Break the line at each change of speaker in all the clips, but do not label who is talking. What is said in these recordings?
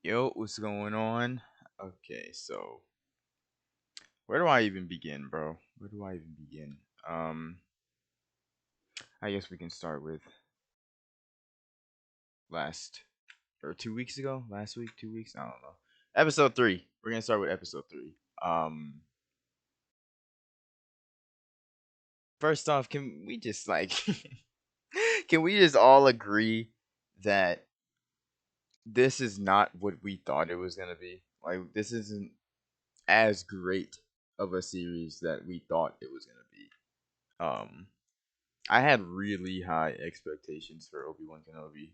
Yo, what's going on? Okay, so where do I even begin, bro? Where do I even begin? Um, I guess we can start with last or 2 weeks ago, last week, 2 weeks, I don't know. Episode 3. We're gonna start with episode 3. First off, can we just can we just all agree that this is not what we thought it was gonna be? Like, this isn't as great of a series that we thought it was gonna be. I had really high expectations for Obi-Wan Kenobi.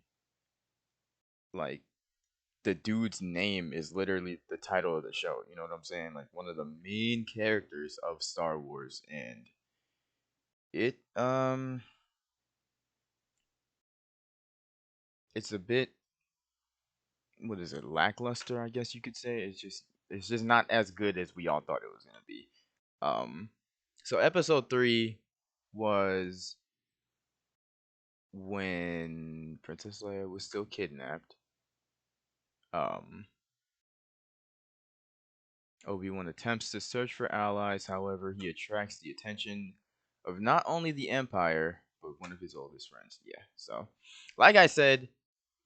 Like, the dude's name is literally the title of the show. You know what I'm saying? Like, one of the main characters of Star Wars, and it it's a bit, what is it, lackluster, I guess you could say. It's just not as good as we all thought it was gonna be. Um, so episode 3 was when Princess Leia was still kidnapped. Um, Obi-Wan attempts to search for allies, however, he attracts the attention of not only the Empire, but one of his oldest friends. Yeah, so, like I said,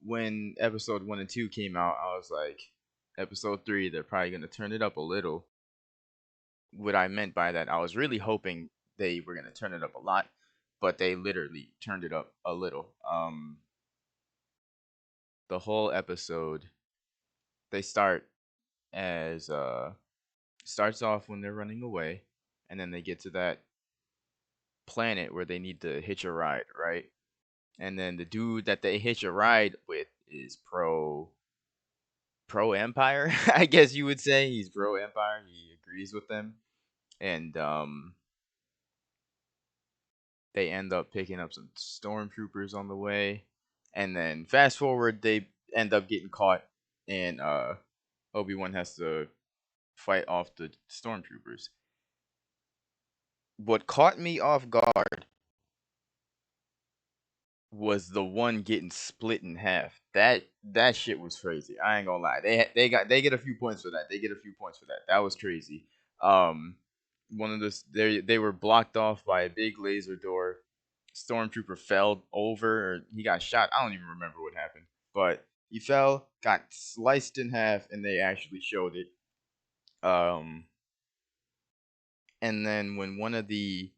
when episode 1 and 2 came out, I was like, episode 3, they're probably going to turn it up a little. What I meant by that, I was really hoping they were going to turn it up a lot, but they literally turned it up a little. The whole episode, they as, starts off when they're running away, and then they get to that planet where they need to hitch a ride, right? And then the dude that they hitch a ride with is pro Empire, I guess you would say. He's pro Empire. He agrees with them, and they end up picking up some stormtroopers on the way, and then fast forward, they end up getting caught, and Obi-Wan has to fight off the stormtroopers. What caught me off guard was the one getting split in half. That shit was crazy. I ain't gonna lie. They get a few points for that. They get a few points for that. That was crazy. Um, one of the they were blocked off by a big laser door. Stormtrooper fell over, or he got shot. I don't even remember what happened, but he fell, got sliced in half, and they actually showed it. Um, and then when one of the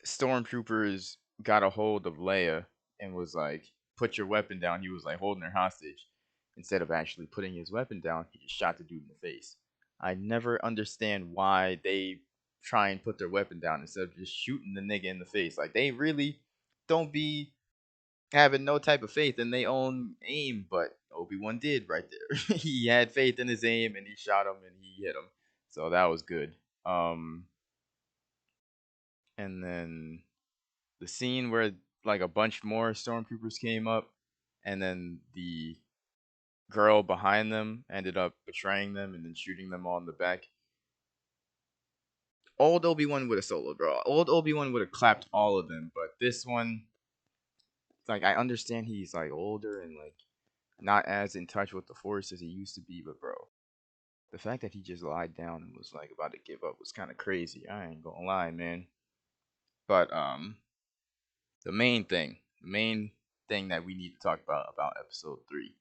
stormtroopers got a hold of Leia and was like, "Put your weapon down." He was like holding her hostage. Instead of actually putting his weapon down, he just shot the dude in the face. I never understand why they try and put their weapon down instead of just shooting the nigga in the face. Like, they really don't be having no type of faith in their own aim, but Obi-Wan did right there. He had faith in his aim and he shot him and he hit him. So that was good. And then the scene where like a bunch more stormtroopers came up, and then the girl behind them ended up betraying them and then shooting them all in the back. Old Obi-Wan would have soloed, bro. Old Obi-Wan would have clapped all of them, but this one, like, I understand he's like older and like not as in touch with the Force as he used to be, but bro, the fact that he just lied down and was like about to give up was kind of crazy. I ain't gonna lie, man. But the main thing that we need to talk about episode 3,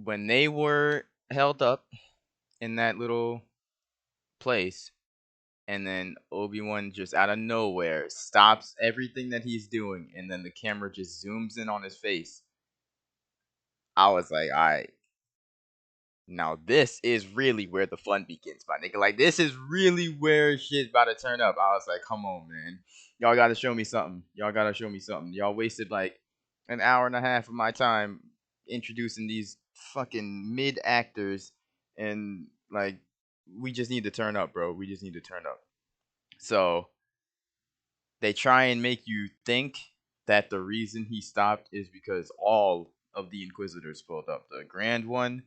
when they were held up in that little place, and then Obi-Wan just out of nowhere stops everything that he's doing, and then the camera just zooms in on his face. I was like, all right, now this is really where the fun begins, my nigga. Like, this is really where shit's about to turn up. I was like, come on, man. Y'all gotta show me something. Y'all gotta show me something. Y'all wasted like an hour and a half of my time introducing these fucking mid actors, and like, we just need to turn up, bro. We just need to turn up. So they try and make you think that the reason he stopped is because all of the Inquisitors pulled up. The Grand One,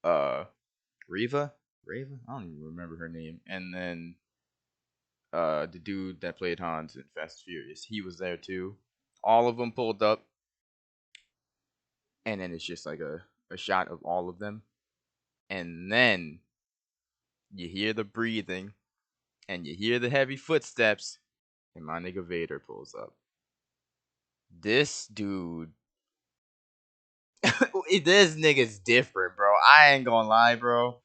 uh, Reva, Reva, I don't even remember her name, and then the dude that played Hans in Fast and Furious, he was there too. All of them pulled up. and then it's just like a shot of all of them, and then you hear the breathing and you hear the heavy footsteps, and my nigga Vader pulls up. This dude, this nigga's different, bro. I ain't gonna lie, bro.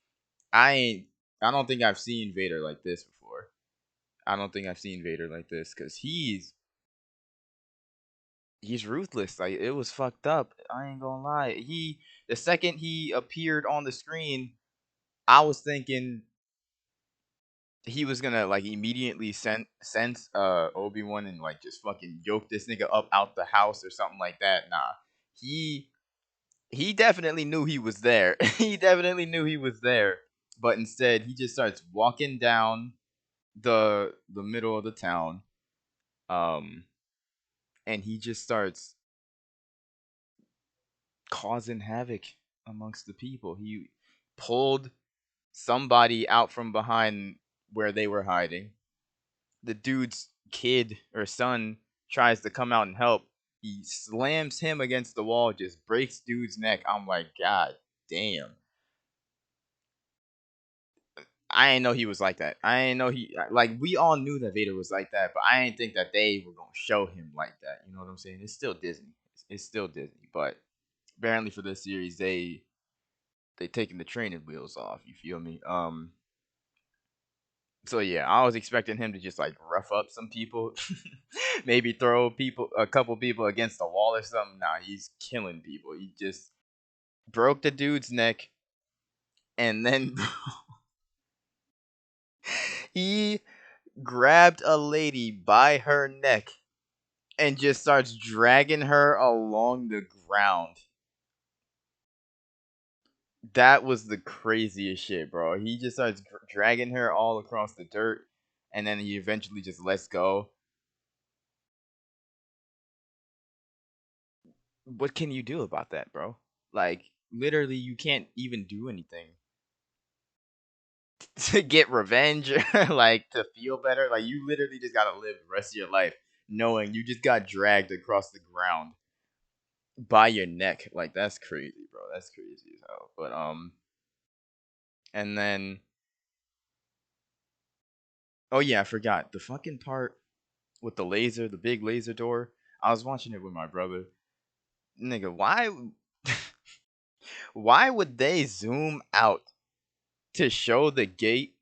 I ain't. I don't think I've seen Vader like this before. I don't think I've seen Vader like this because he's ruthless. Like it was fucked up. I ain't gonna lie. The second he appeared on the screen, I was thinking he was gonna like immediately sense Obi-Wan and like just fucking yoke this nigga up out the house or something like that. Nah. He he definitely knew he was there. He definitely knew he was there. But instead he just starts walking down the middle of the town. Um and he just starts causing havoc amongst the people. He pulled somebody out from behind where they were hiding. The dude's kid or son tries to come out and help. He slams him against the wall, just breaks dude's neck. I'm like, God damn. I didn't know he was like that. I didn't know he like we all knew that Vader was like that, but I didn't think that they were gonna show him like that. You know what I'm saying? It's still Disney. It's still Disney, but apparently for this series they taking the training wheels off. You feel me? So yeah, I was expecting him to just like rough up some people, maybe throw a couple people against the wall or something. Nah, he's killing people. He just broke the dude's neck, and then he grabbed a lady by her neck and just starts dragging her along the ground. That was the craziest shit, bro. He just starts dragging her all across the dirt, and then he eventually just lets go. What can you do about that, bro? Like, literally, you can't even do anything to get revenge, like to feel better. Like, you literally just gotta live the rest of your life knowing you just got dragged across the ground by your neck. Like, that's crazy, bro. That's crazy as hell. But and then, oh yeah, I forgot the fucking part with the laser, the big laser door. I was watching it with my brother. Nigga, why would they zoom out to show the gate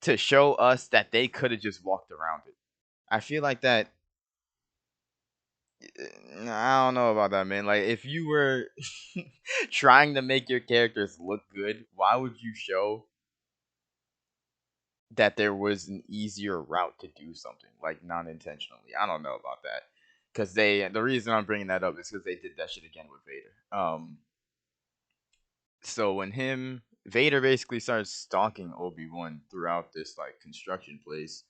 to show us that they could have just walked around it? I feel like that. I don't know about that, man. Like, if you were trying to make your characters look good, why would you show that there was an easier route to do something, like non intentionally? I don't know about that. Because the reason I'm bringing that up is because they did that shit again with Vader. So when Vader basically starts stalking Obi-Wan throughout this like construction place,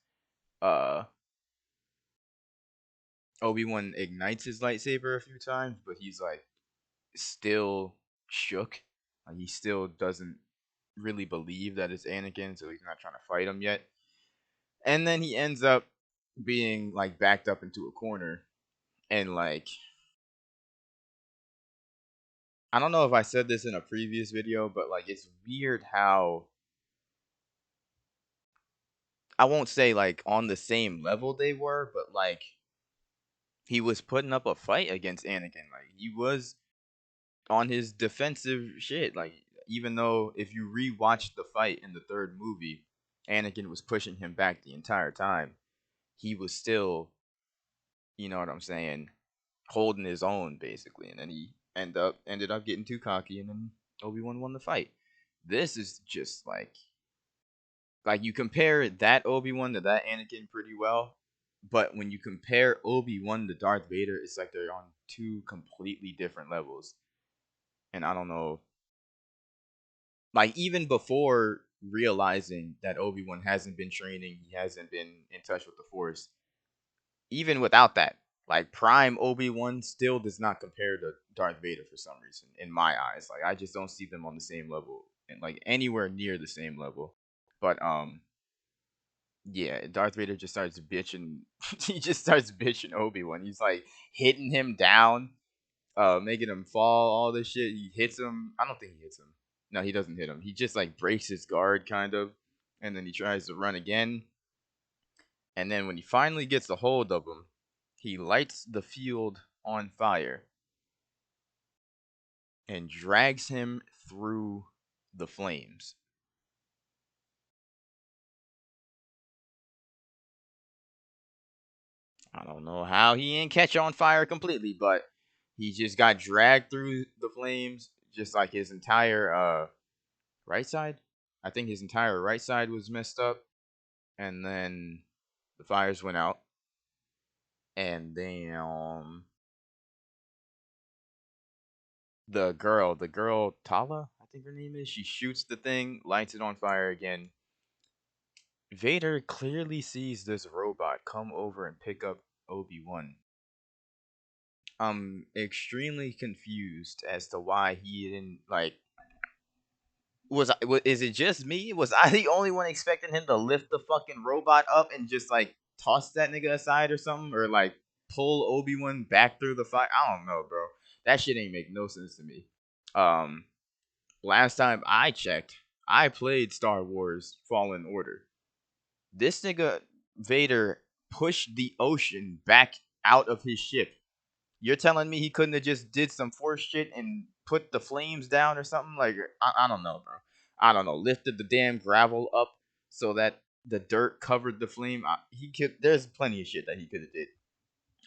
uh, Obi-Wan ignites his lightsaber a few times, but he's like still shook. Like he still doesn't really believe that it's Anakin, so he's not trying to fight him yet. And then he ends up being like backed up into a corner and like I don't know if I said this in a previous video, but like it's weird how I won't say like on the same level they were, but like he was putting up a fight against Anakin. Like he was on his defensive shit. Like even though if you rewatch the fight in the third movie, Anakin was pushing him back the entire time. He was still, you know what I'm saying, holding his own basically, and then he ended up getting too cocky, and then Obi-Wan won the fight. This is just like you compare that Obi-Wan to that Anakin pretty well, but when you compare Obi-Wan to Darth Vader, it's like they're on two completely different levels. And I don't know, like even before realizing that Obi-Wan hasn't been training, he hasn't been in touch with the Force, even without that, like prime Obi-Wan still does not compare to Darth Vader for some reason in my eyes. Like I just don't see them on the same level and like anywhere near the same level. But yeah, Darth Vader just starts bitching. He just starts bitching Obi-Wan. He's like hitting him down. making him fall, all this shit. He hits him. I don't think he hits him. No, he doesn't hit him. He just like breaks his guard, kind of, and then he tries to run again. And then when he finally gets a hold of him, he lights the field on fire and drags him through the flames. I don't know how he didn't catch on fire completely, but he just got dragged through the flames, just like his entire right side. I think his entire right side was messed up, and then the fires went out, and then the girl Tala, I think her name is, she shoots the thing, lights it on fire again. Vader clearly sees this robot come over and pick up Obi-Wan. I'm extremely confused as to why he didn't like. Is it just me? Was I the only one expecting him to lift the fucking robot up and just like toss that nigga aside or something, or like pull Obi-Wan back through the fire? I don't know, bro. That shit ain't make no sense to me. Um, Last time I checked, I played Star Wars Fallen Order. This nigga Vader pushed the ocean back out of his ship. You're telling me he couldn't have just did some force shit and put the flames down or something? Like I don't know, bro. I don't know. Lifted the damn gravel up so that the dirt covered the flame. He could. There's plenty of shit that he could have did.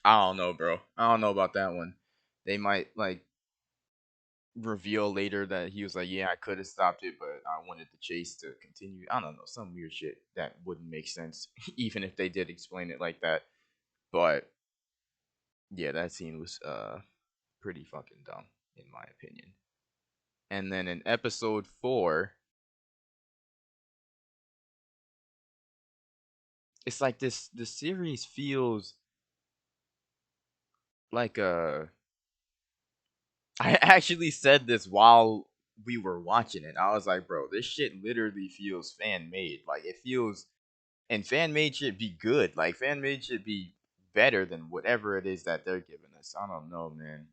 I don't know, bro. I don't know about that one. They might like reveal later that he was like, yeah, I could have stopped it, but I wanted the chase to continue. I don't know, some weird shit that wouldn't make sense, even if they did explain it like that. But yeah, that scene was pretty fucking dumb in my opinion. And then in episode 4, it's like this the series feels like a I actually said this while we were watching it. I was like, bro, this shit literally feels fan made. Like it feels, and fan made should be good. Like fan made should be better than whatever it is that they're giving us. I don't know, man.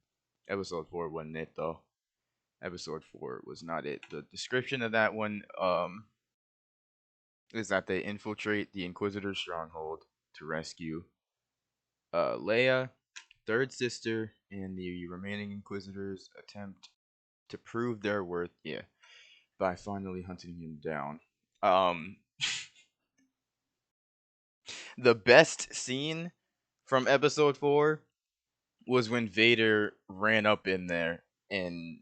Episode 4 wasn't it though. Episode 4 was not it. The description of that one is that they infiltrate the Inquisitor's stronghold to rescue Leia, third sister, and the remaining Inquisitors attempt to prove their worth. Yeah, by finally hunting him down. Um, the best scene from Episode 4 was when Vader ran up in there and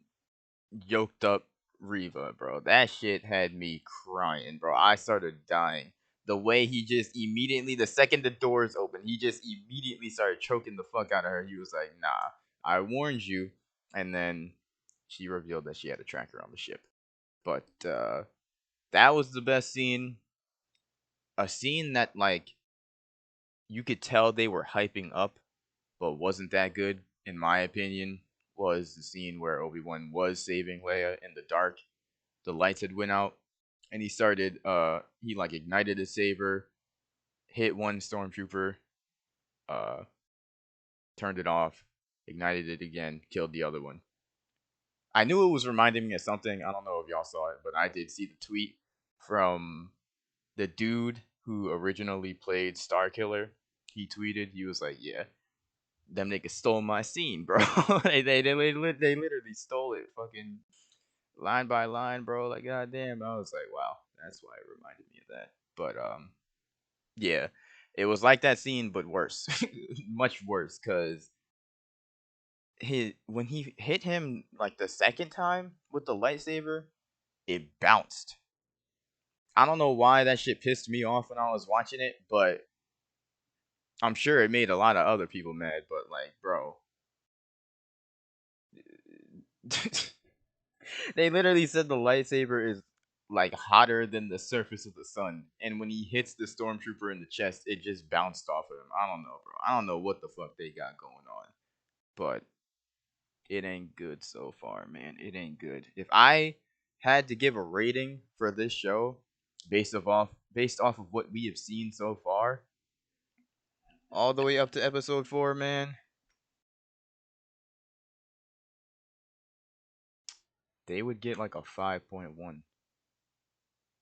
yoked up Reva, bro. That shit had me crying, bro. I started dying. The way he just immediately, the second the doors opened, he just immediately started choking the fuck out of her. He was like, nah, I warned you. And then she revealed that she had a tracker on the ship. But that was the best scene. A scene that, like, you could tell they were hyping up, but wasn't that good, in my opinion, was the scene where Obi-Wan was saving Leia in the dark. The lights had went out, and he started he like ignited his saber, hit one stormtrooper, uh turned it off, ignited it again, killed the other one. I knew it was reminding me of something. I don't know if y'all saw it, but I did see the tweet from the dude who originally played Starkiller. He tweeted, he was like, yeah, them niggas stole my scene, bro. They literally stole it, fucking line by line, bro. Like, goddamn. I was like, wow, that's why it reminded me of that. But yeah, it was like that scene, but worse, much worse, cause when he hit him like the second time with the lightsaber, it bounced. I don't know why that shit pissed me off when I was watching it, but I'm sure it made a lot of other people mad. But like, bro, they literally said the lightsaber is like hotter than the surface of the sun, and when he hits the stormtrooper in the chest, it just bounced off of him. I don't know, bro. I don't know what the fuck they got going on, but it ain't good so far, man. It ain't good. If I had to give a rating for this show based off of what we have seen so far, all the way up to episode 4, man, they would get like a 5.1,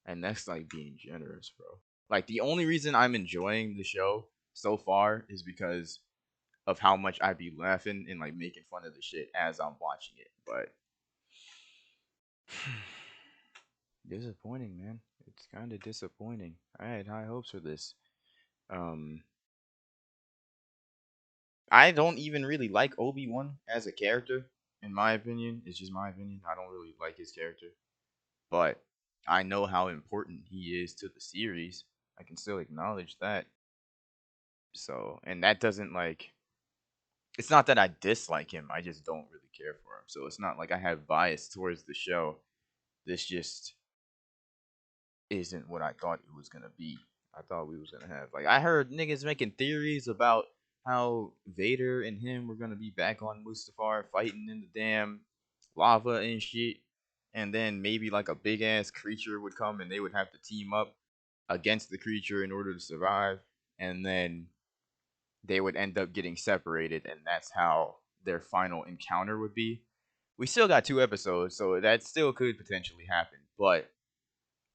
and that's like being generous, bro. Like the only reason I'm enjoying the show so far is because of how much I be laughing and like making fun of the shit as I'm watching it. But disappointing, man. It's kind of disappointing. I had high hopes for this. Um, I don't even really like Obi-Wan as a character. In my opinion, it's just my opinion. I don't really like his character, but I know how important he is to the series. I can still acknowledge that. So, and that doesn't like it's not that I dislike him. I just don't really care for him. So it's not like I have bias towards the show. This just isn't what I thought it was gonna be. I thought we was gonna have like I heard niggas making theories about how Vader and him were gonna be back on Mustafar fighting in the damn lava and shit. And then maybe like a big ass creature would come and they would have to team up against the creature in order to survive. And then they would end up getting separated, and that's how their final encounter would be. We still got 2 episodes, so that still could potentially happen. But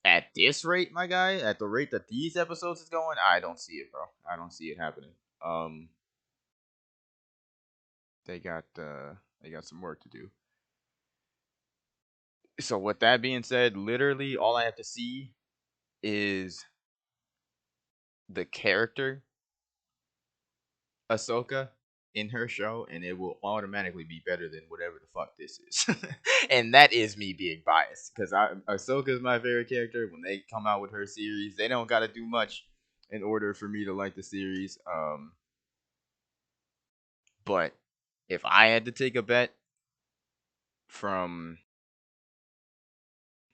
at this rate, my guy, at the rate that these episodes is going, I don't see it, bro. I don't see it happening. Um, they got they got some work to do. So with that being said, literally all I have to see is the character Ahsoka in her show, and it will automatically be better than whatever the fuck this is. And that is me being biased because Ahsoka is my favorite character. When they come out with her series, they don't got to do much in order for me to like the series. But if I had to take a bet from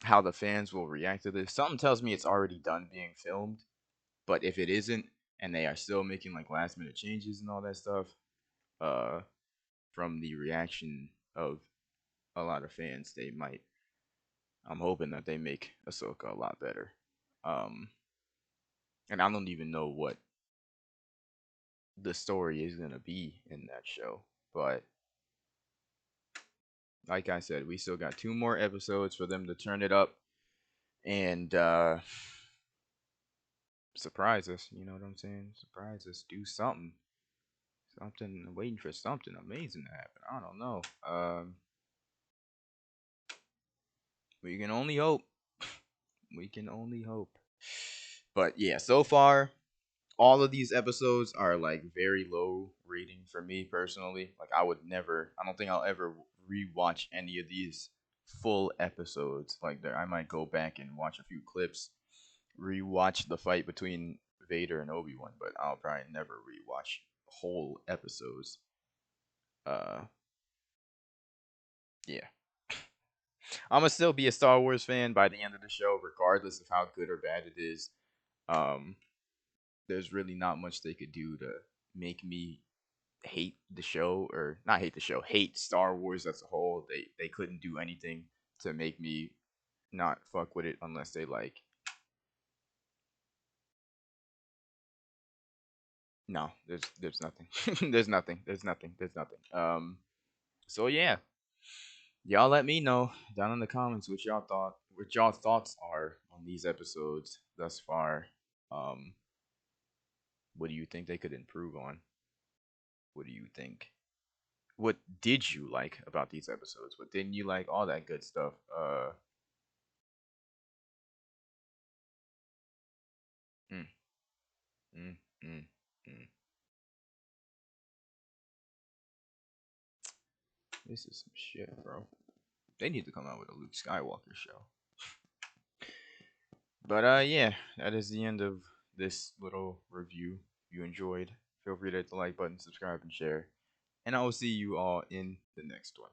how the fans will react to this, something tells me it's already done being filmed. But if it isn't, and they are still making like last minute changes and all that stuff, uh, from the reaction of a lot of fans, they might. I'm hoping that they make Ahsoka a lot better. Um, and I don't even know what the story is gonna be in that show, but like I said, we still got 2 more episodes for them to turn it up and surprise us. You know what I'm saying? Surprise us. Do something. Something. I'm waiting for something amazing to happen. I don't know. We can only hope. We can only hope. But yeah, so far all of these episodes are like very low rating for me personally. Like I would never, I don't think I'll ever rewatch any of these full episodes. Like there, I might go back and watch a few clips, rewatch the fight between Vader and Obi-Wan, but I'll probably never rewatch whole episodes. Uh, yeah, I'm gonna still be a Star Wars fan by the end of the show, regardless of how good or bad it is. Um, there's really not much they could do to make me hate the show or not hate the show, hate Star Wars as a whole. They couldn't do anything to make me not fuck with it unless they like no, there's nothing. There's nothing. So yeah. Y'all let me know down in the comments what y'all thoughts are on these episodes thus far. Um what do you think they could improve on? What do you think? What did you like about these episodes? What didn't you like? All that good stuff. Mm, mm, mm, mm. This is some shit, bro. They need to come out with a Luke Skywalker show. But yeah, that is the end of this little review. If you enjoyed, feel free to hit the like button, subscribe, and share. And I will see you all in the next one.